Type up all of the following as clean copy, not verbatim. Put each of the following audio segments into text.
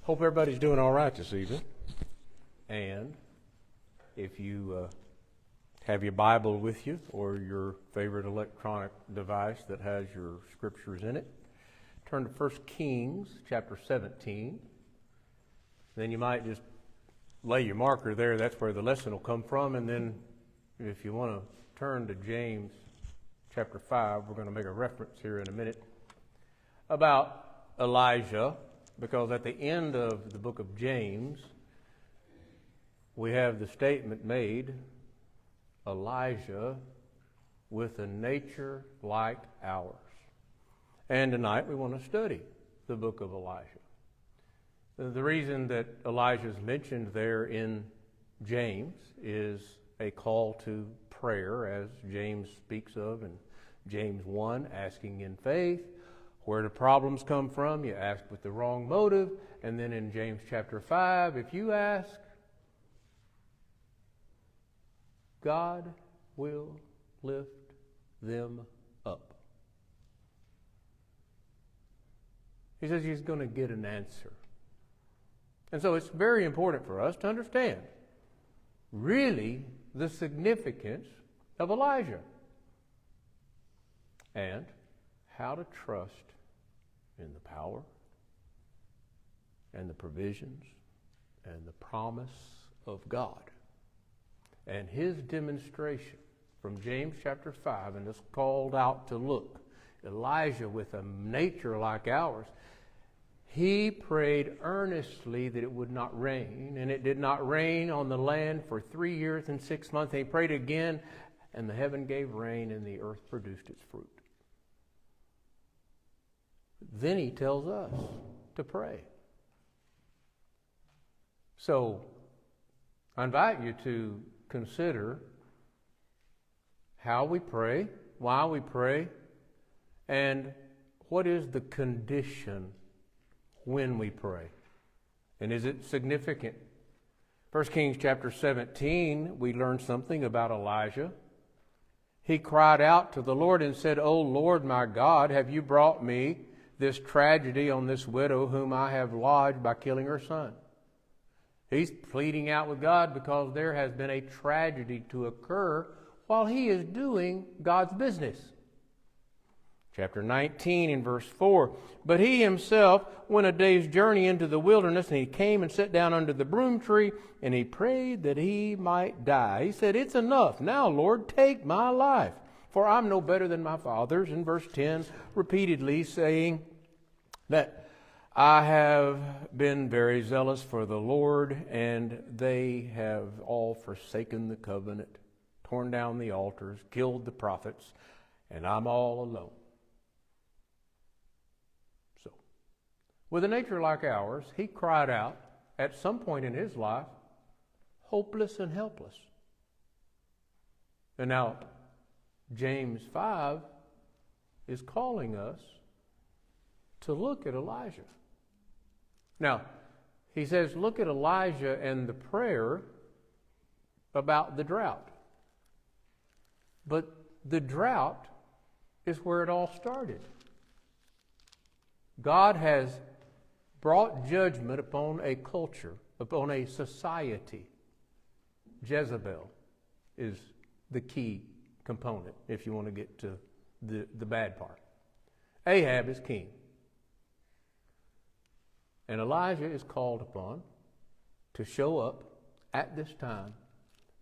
Hope everybody's doing all right this evening. And if you have your Bible with you or your favorite electronic device that has your scriptures in it, turn to 1 Kings chapter 17. Then you might just lay your marker there. That's where the lesson will come from. And then if you want to turn to James chapter 5, we're going to make a reference here in a minute about Elijah, because at the end of the book of James, we have the statement made, Elijah with a nature like ours. And tonight we want to study the book of Elijah. The reason that Elijah is mentioned there in James is a call to prayer, as James speaks of in James 1, asking in faith. Where do problems come from? You ask with the wrong motive. And then in James chapter 5, if you ask, God will lift them up. He says he's going to get an answer. And so it's very important for us to understand really the significance of Elijah and how to trust in the power and the provisions and the promise of God. And his demonstration from James chapter 5, and it's called out to look, Elijah with a nature like ours, he prayed earnestly that it would not rain, and it did not rain on the land for 3 years and 6 months. And he prayed again, and the heaven gave rain, and the earth produced its fruit. Then he tells us to pray. So I invite you to consider how we pray, why we pray, and what is the condition when we pray. And is it significant? 1 Kings chapter 17, we learn something about Elijah. He cried out to the Lord and said, O Lord my God, have you brought me this tragedy on this widow whom I have lodged by killing her son? He's pleading out with God because there has been a tragedy to occur while he is doing God's business. Chapter 19 in verse 4, but he himself went a day's journey into the wilderness, and he came and sat down under the broom tree, and he prayed that he might die. He said, it's enough. Now, Lord, take my life, for I'm no better than my fathers. In verse 10, repeatedly saying that I have been very zealous for the Lord, and they have all forsaken the covenant, torn down the altars, killed the prophets, and I'm all alone. So, with a nature like ours, he cried out at some point in his life, hopeless and helpless. And now, James 5 is calling us to look at Elijah. Now, he says, look at Elijah and the prayer about the drought. But the drought is where it all started. God has brought judgment upon a culture, upon a society. Jezebel is the key component, if you want to get to the bad part. Ahab is king. And Elijah is called upon to show up at this time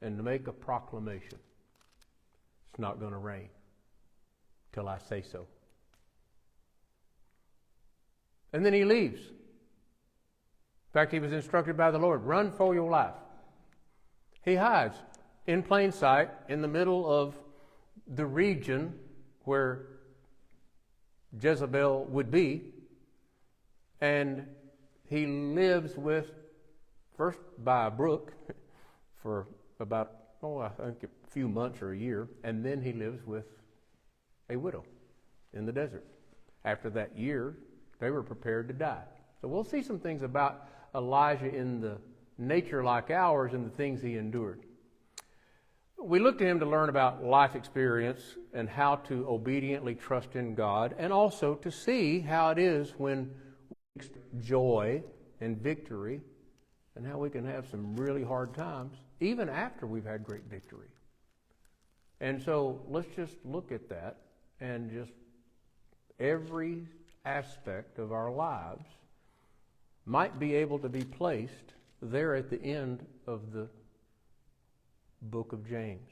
and to make a proclamation. It's not going to rain till I say so. And then he leaves. In fact, he was instructed by the Lord, run for your life. He hides in plain sight in the middle of the region where Jezebel would be, and he lives with, first by a brook for about, I think a few months or a year, and then he lives with a widow in the desert. After that year, they were prepared to die. So we'll see some things about Elijah in the nature like ours and the things he endured. We look to him to learn about life experience and how to obediently trust in God, and also to see how it is when we experience joy and victory, and how we can have some really hard times even after we've had great victory. And so let's just look at that, and just every aspect of our lives might be able to be placed there at the end of the book of James,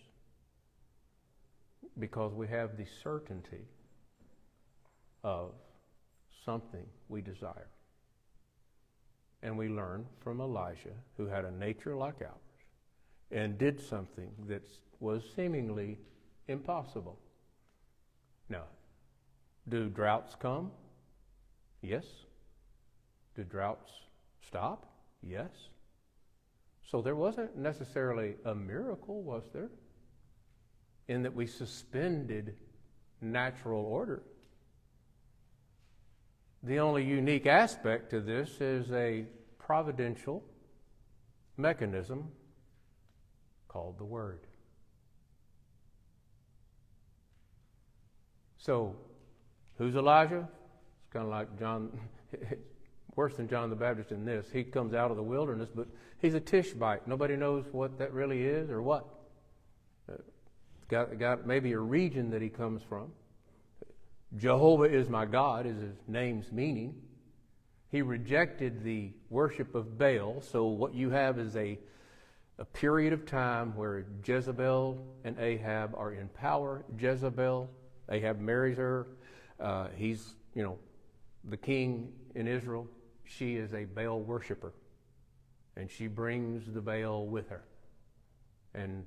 because we have the certainty of something we desire. And we learn from Elijah, who had a nature like ours and did something that was seemingly impossible. Now, do droughts come? Yes. Do droughts stop? Yes. So there wasn't necessarily a miracle, was there? In that we suspended natural order. The only unique aspect to this is a providential mechanism called the Word. So, who's Elijah? It's kind of like John, worse than John the Baptist in this. He comes out of the wilderness, but he's a Tishbite. Nobody knows what that really is or what. Got maybe a region that he comes from. Jehovah is my God is his name's meaning. He rejected the worship of Baal, so what you have is a period of time where Jezebel and Ahab are in power. Ahab marries her. He's, the king in Israel. She is a Baal worshiper, and she brings the Baal with her and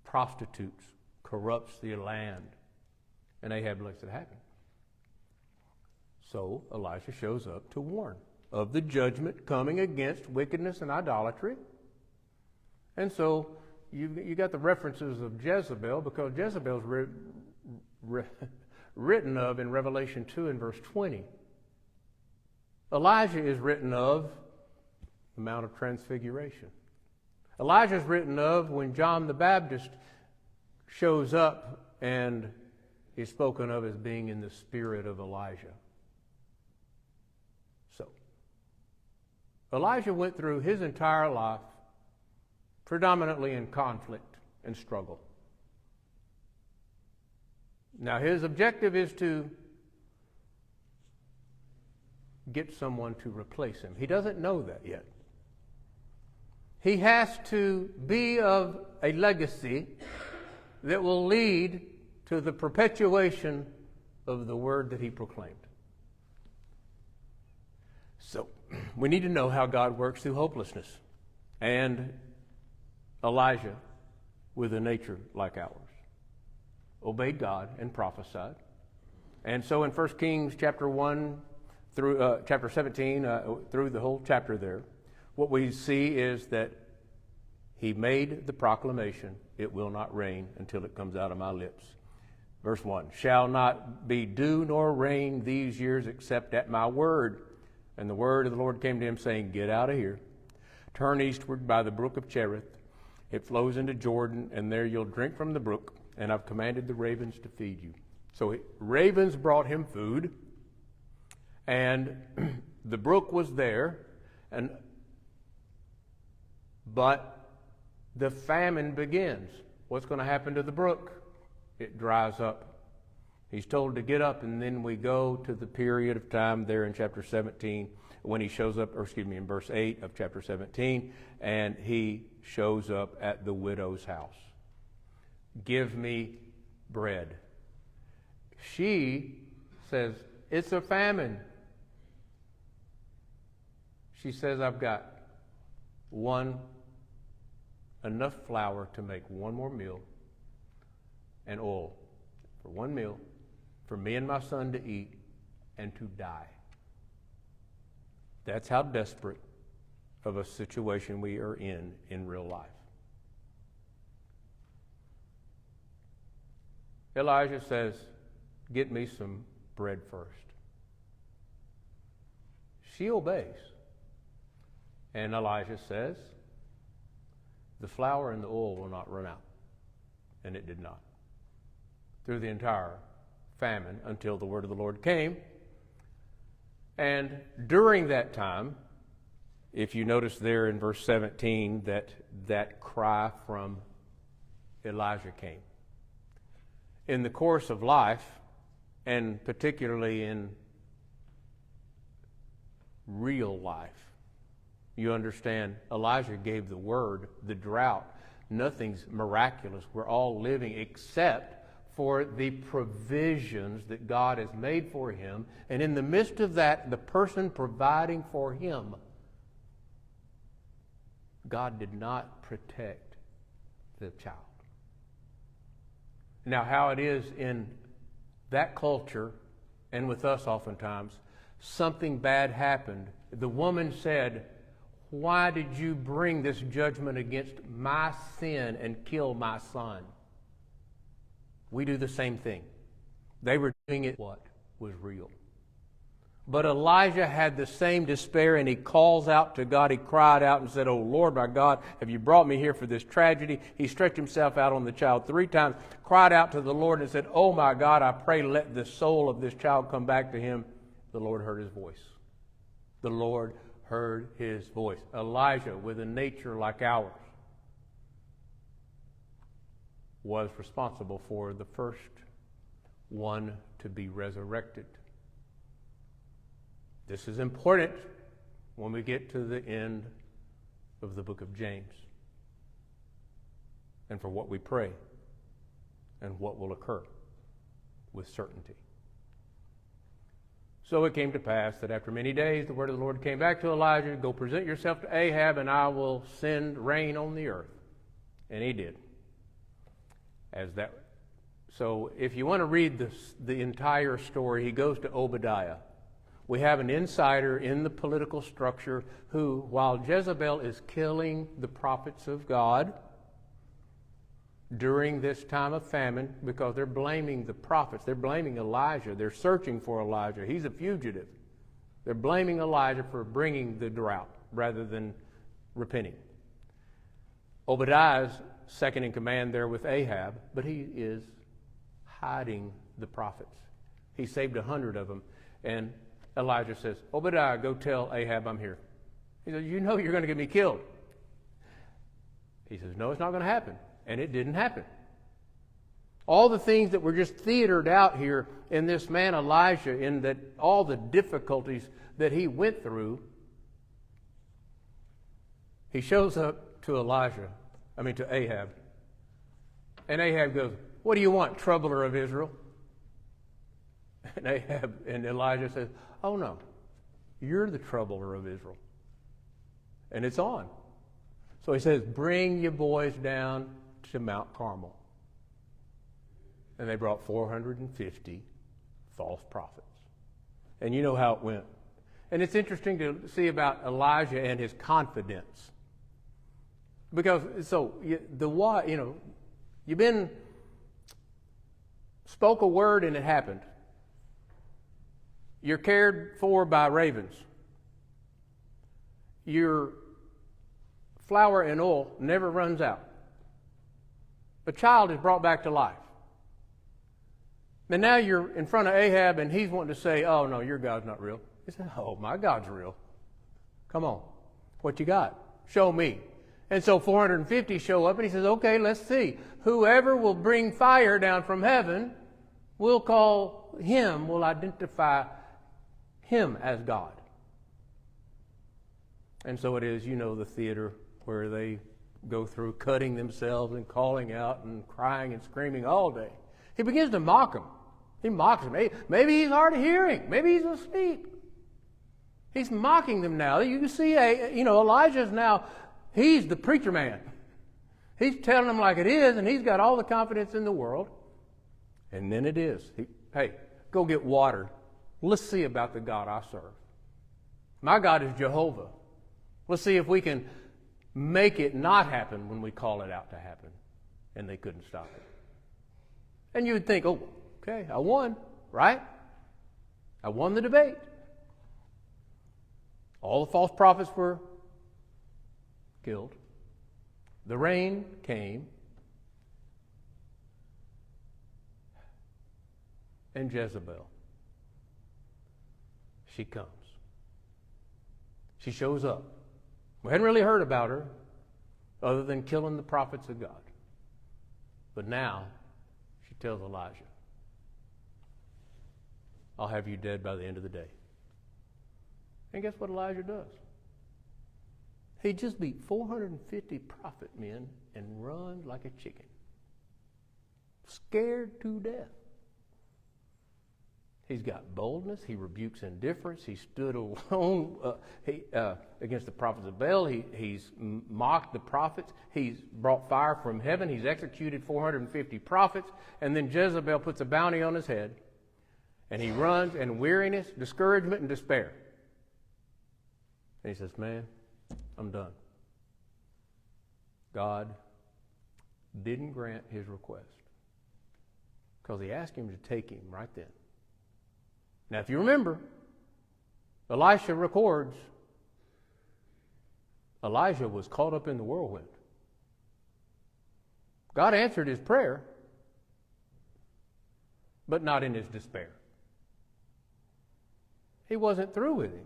prostitutes, corrupts the land. And Ahab lets it happen. So Elisha shows up to warn of the judgment coming against wickedness and idolatry. And so you got the references of Jezebel, because Jezebel's written of in Revelation 2 and verse 20. Elijah is written of the Mount of Transfiguration. Elijah is written of when John the Baptist shows up and is spoken of as being in the spirit of Elijah. So, Elijah went through his entire life predominantly in conflict and struggle. Now, his objective is to get someone to replace him. He doesn't know that yet. He has to be of a legacy that will lead to the perpetuation of the word that he proclaimed. So, we need to know how God works through hopelessness. And Elijah, with a nature like ours, obeyed God and prophesied. And so in 1 Kings chapter 1 through chapter 17, through the whole chapter there, what we see is that he made the proclamation, "It will not rain until it comes out of my lips." Verse 1, "Shall not be dew nor rain these years except at my word." And the word of the Lord came to him, saying, "Get out of here. Turn eastward by the brook of Cherith. It flows into Jordan, and there you'll drink from the brook. And I've commanded the ravens to feed you." So ravens brought him food, and the brook was there, but the famine begins. What's going to happen to the brook? It dries up. He's told to get up, and then we go to the period of time there in chapter 17 when he shows up, in verse 8 of chapter 17, and he shows up at the widow's house. "Give me bread." She says, "It's a famine." She says, "I've got enough flour to make one more meal, and oil for one meal, for me and my son to eat and to die." That's how desperate of a situation we are in real life. Elijah says, "Get me some bread first." She obeys. And Elijah says, "The flour and the oil will not run out." And it did not. Through the entire famine until the word of the Lord came. And during that time, if you notice there in verse 17 that cry from Elijah came. In the course of life, and particularly in real life, you understand, Elijah gave the word, the drought. Nothing's miraculous. We're all living except for the provisions that God has made for him. And in the midst of that, the person providing for him, God did not protect the child. Now, how it is in that culture, and with us oftentimes, something bad happened. The woman said, "Why did you bring this judgment against my sin and kill my son?" We do the same thing. They were doing it what was real. But Elijah had the same despair, and he calls out to God. He cried out and said, "Oh Lord, my God, have you brought me here for this tragedy?" He stretched himself out on the child 3 times, cried out to the Lord and said, "Oh my God, I pray let the soul of this child come back to him." The Lord heard his voice. The Lord heard his voice. Elijah, with a nature like ours, was responsible for the first one to be resurrected. This is important when we get to the end of the book of James, and for what we pray and what will occur with certainty. So it came to pass that after many days the word of the Lord came back to Elijah, "Go present yourself to Ahab, and I will send rain on the earth." And he did. So if you want to read the entire story, he goes to Obadiah. We have an insider in the political structure who, while Jezebel is killing the prophets of God during this time of famine, because they're blaming the prophets, they're blaming Elijah, they're searching for Elijah. He's a fugitive. They're blaming Elijah for bringing the drought rather than repenting. Obadiah's second in command there with Ahab, but he is hiding the prophets. He saved 100 of them, and Elijah says, "Obadiah, go tell Ahab I'm here." He says, "You know you're going to get me killed." He says, "No, it's not going to happen." And it didn't happen. All the things that were just theatered out here in this man Elijah, in that all the difficulties that he went through, he shows up to to Ahab. And Ahab goes, "What do you want, troubler of Israel?" And Elijah says, "Oh no, you're the troubler of Israel." And it's on. So he says, "Bring your boys down to Mount Carmel." And they brought 450 false prophets. And you know how it went. And it's interesting to see about Elijah and his confidence. Because, you've been, spoke a word and it happened. You're cared for by ravens. Your flour and oil never runs out. A child is brought back to life. And now you're in front of Ahab and he's wanting to say, "Oh no, your God's not real." He said, "Oh, my God's real. Come on. What you got? Show me." And so 450 show up and he says, "Okay, let's see. Whoever will bring fire down from heaven, we'll identify him as God." And so it is, the theater where they go through cutting themselves and calling out and crying and screaming all day. He begins to mock them. He mocks them. Maybe he's hard of hearing. Maybe he's asleep. He's mocking them now. You can see, Elijah's now, he's the preacher man. He's telling them like it is, and he's got all the confidence in the world. And then it is. Hey, go get water. Let's see about the God I serve. My God is Jehovah. Let's see if we can make it not happen when we call it out to happen. And they couldn't stop it. And you would think, "Oh, okay, I won, right? I won the debate." All the false prophets were killed. The rain came. And Jezebel, she comes. She shows up. We hadn't really heard about her other than killing the prophets of God. But now she tells Elijah, I'll have you dead by the end of the day. And guess what Elijah does? He just beat 450 prophet men and run like a chicken. Scared to death. He's got boldness. He rebukes indifference. He stood alone against the prophets of Baal. He's mocked the prophets. He's brought fire from heaven. He's executed 450 prophets. And then Jezebel puts a bounty on his head. And he runs in weariness, discouragement, and despair. And he says, man, I'm done. God didn't grant his request because he asked him to take him right then. Now, if you remember, Elisha records Elijah was caught up in the whirlwind. God answered his prayer, but not in his despair. He wasn't through with him.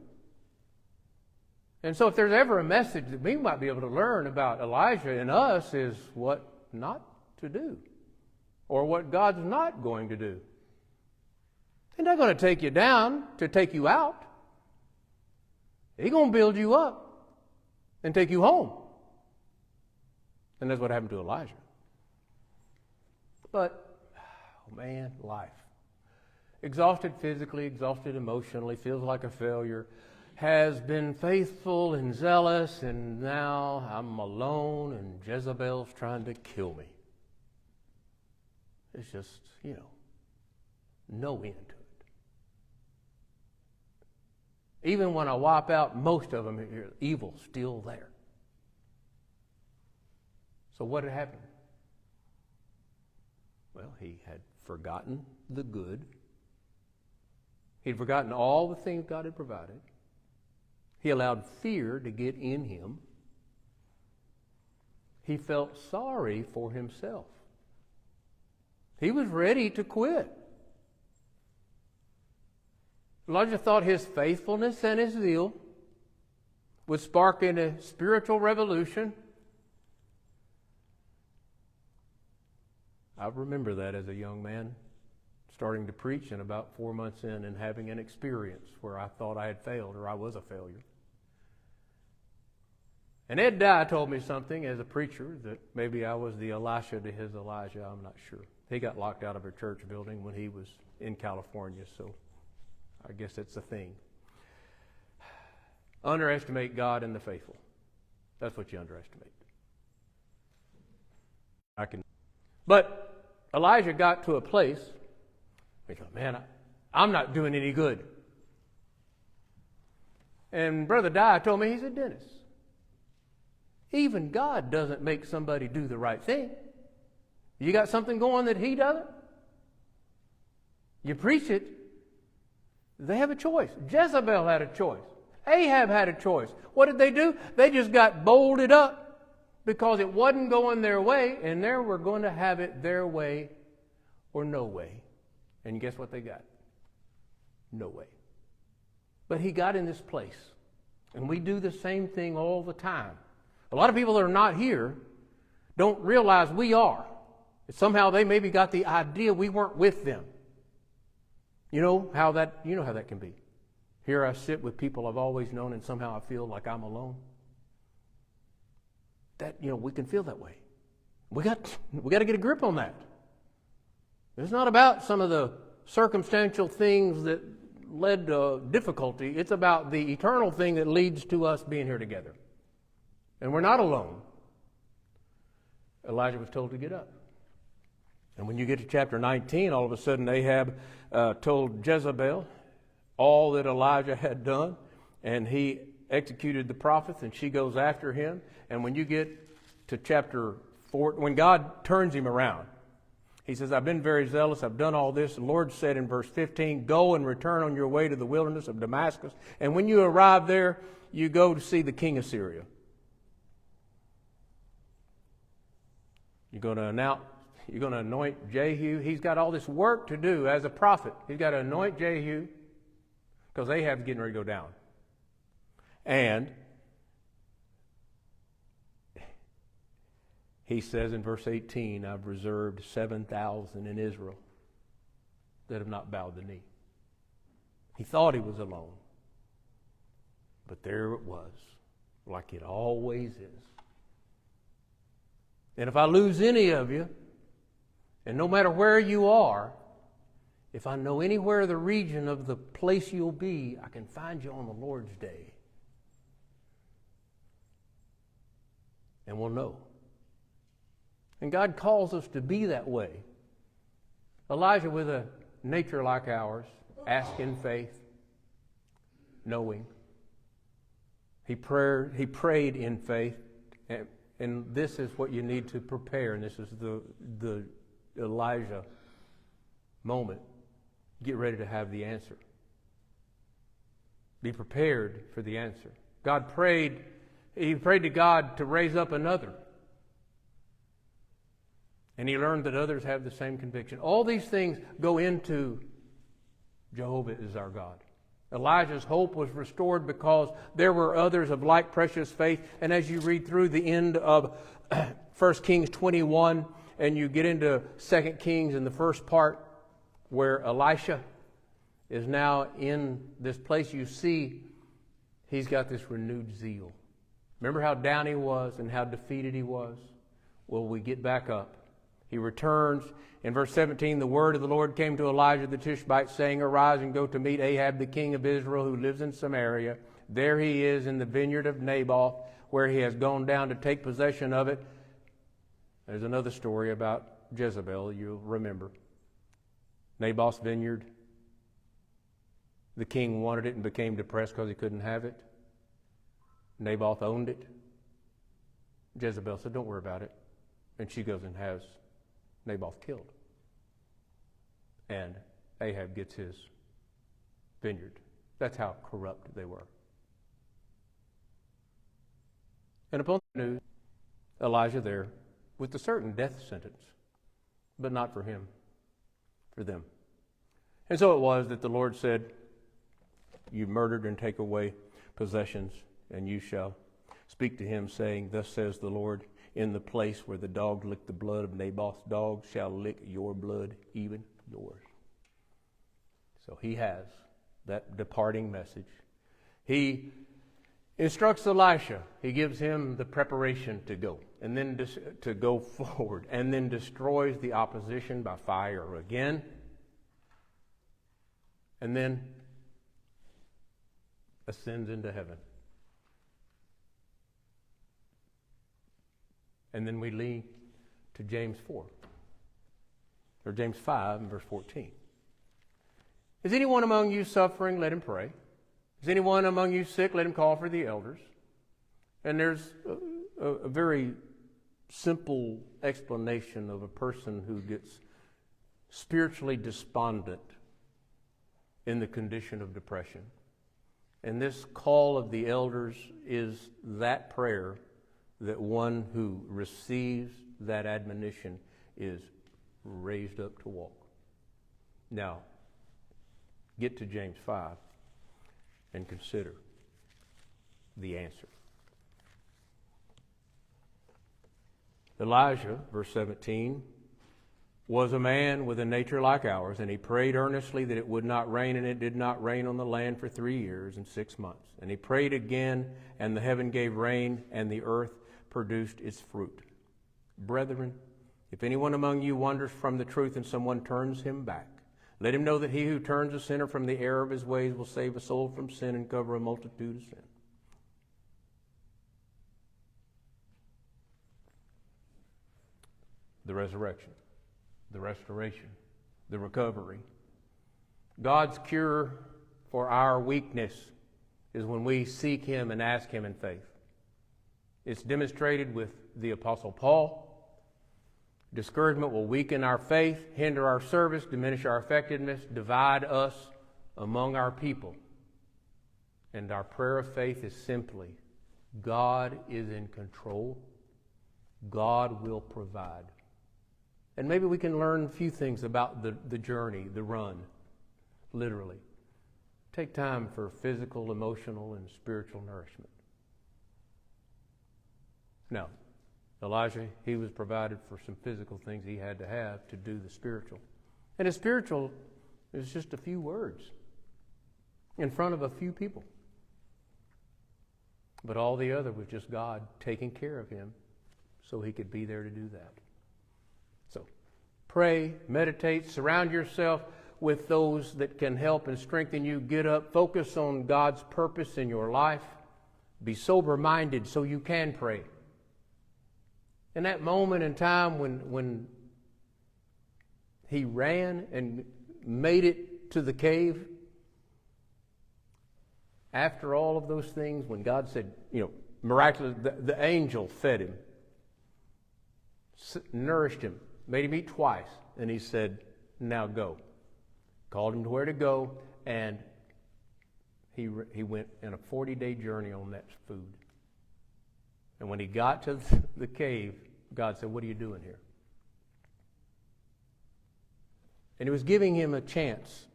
And so if there's ever a message that we might be able to learn about Elijah and us is what not to do, or what God's not going to do. He's not going to take you down to take you out. He's going to build you up and take you home. And that's what happened to Elijah. But, oh man, life. Exhausted physically, exhausted emotionally, feels like a failure, has been faithful and zealous, and now I'm alone and Jezebel's trying to kill me. It's just, no end to it. Even when I wipe out most of them, evil's still there. So what had happened? Well, he had forgotten the good. He'd forgotten all the things God had provided. He allowed fear to get in him. He felt sorry for himself. He was ready to quit. Elijah thought his faithfulness and his zeal would spark in a spiritual revolution. I remember that as a young man, starting to preach and about 4 months in and having an experience where I thought I had failed or I was a failure. And Ed Dye told me something as a preacher that maybe I was the Elisha to his Elijah. I'm not sure. He got locked out of a church building when he was in California, so I guess that's a thing. Underestimate God and the faithful. That's what you underestimate. But Elijah got to a place where he thought, man, I'm not doing any good. And Brother Dye told me, he said, Dennis, even God doesn't make somebody do the right thing. You got something going that he doesn't? You preach it. They have a choice. Jezebel had a choice. Ahab had a choice. What did they do? They just got bolted up because it wasn't going their way, and they were going to have it their way or no way. And guess what they got? No way. But he got in this place. And we do the same thing all the time. A lot of people that are not here don't realize we are. Somehow they maybe got the idea we weren't with them. You know how that can be. Here I sit with people I've always known, and somehow I feel like I'm alone. That we can feel that way. We got to get a grip on that. It's not about some of the circumstantial things that led to difficulty. It's about the eternal thing that leads to us being here together. And we're not alone. Elijah was told to get up. And when you get to chapter 19, all of a sudden Ahab told Jezebel all that Elijah had done, and he executed the prophets, and she goes after him. And when you get to chapter 4, when God turns him around, he says, I've been very zealous, I've done all this. The Lord said in verse 15, go and return on your way to the wilderness of Damascus. And when you arrive there, you go to see the king of Syria. You're going to anoint Jehu. He's got all this work to do as a prophet. He's got to anoint Jehu because Ahab's getting ready to go down. And he says in verse 18, I've reserved 7,000 in Israel that have not bowed the knee. He thought he was alone. But there it was, like it always is. And if I lose any of you, and no matter where you are, if I know anywhere the region of the place you'll be, I can find you on the Lord's day. And we'll know. And God calls us to be that way. Elijah, with a nature like ours, asked in faith, knowing. He prayed in faith, and this is what you need to prepare, and this is the Elijah moment. Get ready to have the answer. Be prepared for the answer. He prayed to God to raise up another. And he learned that others have the same conviction. All these things go into Jehovah is our God. Elijah's hope was restored because there were others of like precious faith. And as you read through the end of 1 Kings 21 and you get into 2 Kings in the first part where Elisha is now in this place, you see he's got this renewed zeal. Remember how down he was and how defeated he was? Well, we get back up. He returns. In verse 17, the word of the Lord came to Elijah the Tishbite, saying, Arise and go to meet Ahab, the king of Israel, who lives in Samaria. There he is in the vineyard of Naboth, where he has gone down to take possession of it. There's another story about Jezebel, you'll remember. Naboth's vineyard. The king wanted it and became depressed because he couldn't have it. Naboth owned it. Jezebel said, don't worry about it. And she goes and has Naboth killed. And Ahab gets his vineyard. That's how corrupt they were. And upon the news, Elijah there with a certain death sentence, but not for him, for them. And so it was that the Lord said, you murdered and take away possessions, and you shall speak to him, saying, Thus says the Lord, in the place where the dog licked the blood of Naboth's dog shall lick your blood, even yours. So he has that departing message. He instructs Elisha. He gives him the preparation to go, and then to go forward, and then destroys the opposition by fire again. And then ascends into heaven. And then we lead to James 4, or James 5 and verse 14. Is anyone among you suffering? Let him pray. Is anyone among you sick? Let him call for the elders. And there's a very simple explanation of a person who gets spiritually despondent in the condition of depression. And this call of the elders is that prayer that one who receives that admonition is raised up to walk. Now, get to James 5 and consider the answer. Elijah, verse 17, was a man with a nature like ours, and he prayed earnestly that it would not rain, and it did not rain on the land for 3 years and 6 months. And he prayed again, and the heaven gave rain, and the earth produced its fruit. Brethren, if anyone among you wanders from the truth and someone turns him back, let him know that he who turns a sinner from the error of his ways will save a soul from sin and cover a multitude of sin. The resurrection, the restoration, the recovery. God's cure for our weakness is when we seek him and ask him in faith. It's demonstrated with the Apostle Paul. Discouragement will weaken our faith, hinder our service, diminish our effectiveness, divide us among our people. And our prayer of faith is simply, God is in control. God will provide. And maybe we can learn a few things about the journey, the run, literally, Take time for physical, emotional, and spiritual nourishment. Now, Elijah, he was provided for some physical things he had to have to do the spiritual. And the spiritual is just a few words in front of a few people. But all the other was just God taking care of him so he could be there to do that. So, pray, meditate, surround yourself with those that can help and strengthen you. Get up, focus on God's purpose in your life. Be sober-minded so you can pray. In that moment in time when he ran and made it to the cave, after all of those things, when God said, miraculously, the angel fed him, nourished him, made him eat twice, and he said, now go. Called him to where to go, and he went in a 40-day journey on that food. And when he got to the cave, God said, what are you doing here? And he was giving him a chance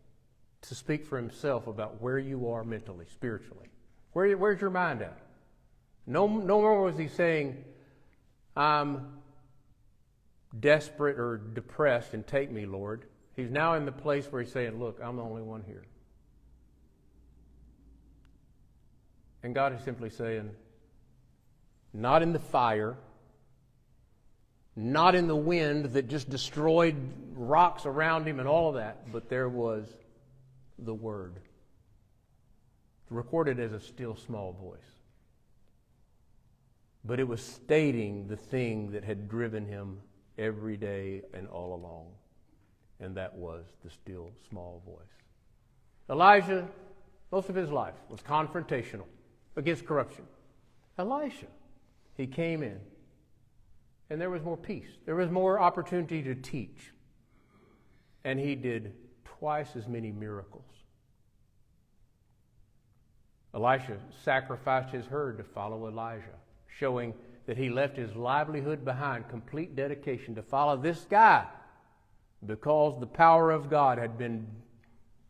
to speak for himself about where you are mentally, spiritually. Where's your mind at? No more was he saying, I'm desperate or depressed and take me, Lord. He's now in the place where he's saying, look, I'm the only one here. And God is simply saying, not in the fire, not in the wind that just destroyed rocks around him and all of that, but there was the Word, recorded as a still small voice. But it was stating the thing that had driven him every day and all along, and that was the still small voice. Elijah, most of his life, was confrontational against corruption. Elisha, he came in, and there was more peace. There was more opportunity to teach. And he did twice as many miracles. Elisha sacrificed his herd to follow Elijah, showing that he left his livelihood behind, complete dedication to follow this guy because the power of God had been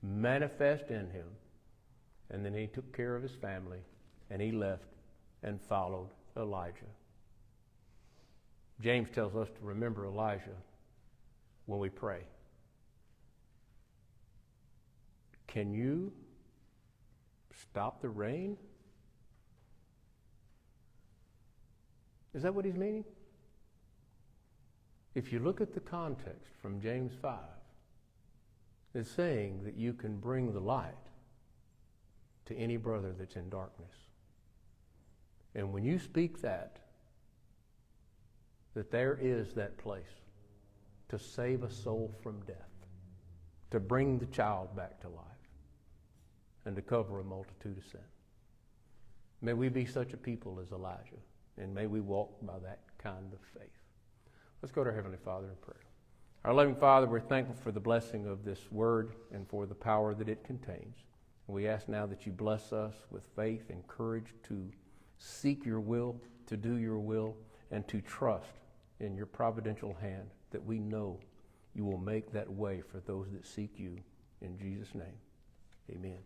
manifest in him. And then he took care of his family, and he left and followed Elijah. James tells us to remember Elijah when we pray. Can you stop the rain? Is that what he's meaning? If you look at the context from James 5, it's saying that you can bring the light to any brother that's in darkness. And when you speak that there is that place to save a soul from death, to bring the child back to life, and to cover a multitude of sin. May we be such a people as Elijah, and may we walk by that kind of faith. Let's go to our Heavenly Father in prayer. Our loving Father, we're thankful for the blessing of this word and for the power that it contains. And we ask now that you bless us with faith and courage to seek your will, to do your will, and to trust in your providential hand that we know you will make that way for those that seek you. In Jesus' name, amen.